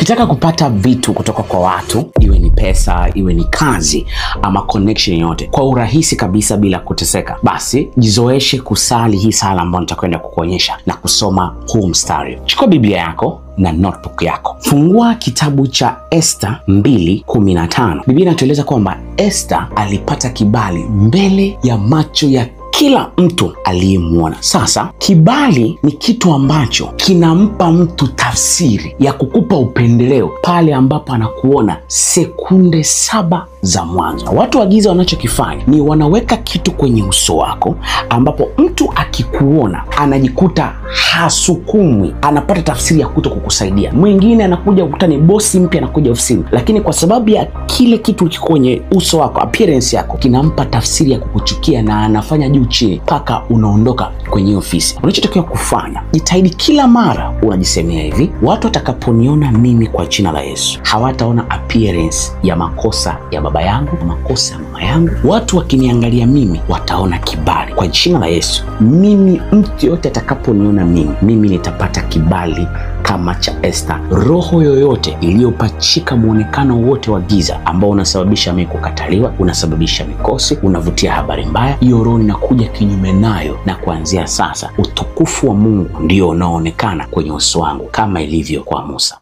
Ukitaka kupata vitu kutoka kwa watu, iwe ni pesa, iwe ni kazi ama connection yote, kwa urahisi kabisa bila kuteseka, basi jizoeshe kusali hii sala ambayo nitakwenda kukuonyesha na kusoma huu mstari. Chukua Biblia yako na notebook yako. Fungua kitabu cha Esther 2:15. Biblia inatueleza kwamba Esther alipata kibali mbele ya macho ya kila mtu aliyemwona. Sasa kibali ni kitu ambacho kinampa mtu tafsiri ya kukupa upendeleo pale ambapo anakuona sekunde 7 za mwanzo. Watu wa giza wanachokifanya ni wanaweka kitu kwenye uso wako ambapo mtu akikuona anajikuta hasukumwi, anapata tafsiri ya kuto kukusaidia. Mwingine anakuja kukuta ni bosi mpya anakuja ofisini, lakini kwa sababu ya kile kitu kiko kwenye uso wako, appearance yako, kinampa tafsiri ya kukuchukia na anafanya juu chini mpaka unaondoka kwenye ofisi. Unachotakiwa kufanya, jitahidi kila mara unajisemea hivi: watu watakaponiona mimi kwa jina la Yesu, hawataona appearance ya makosa ya baba yangu, makosa ya mama yangu. Watu wakiniangalia mimi wataona kibali. Kwa jina la Yesu, mimi, mtu yote atakaponiona mimi nitapata kibali kama cha Esther. Roho yoyote iliyopachika muonekano wote wa giza ambao unasababisha mimi kukataliwa, unasababisha mikosi, unavutia habari mbaya, hiyo roho inakuja kinyume nayo, na kuanzia sasa utukufu wa Mungu ndio unaoonekana kwenye uso wangu kama ilivyo kwa Musa.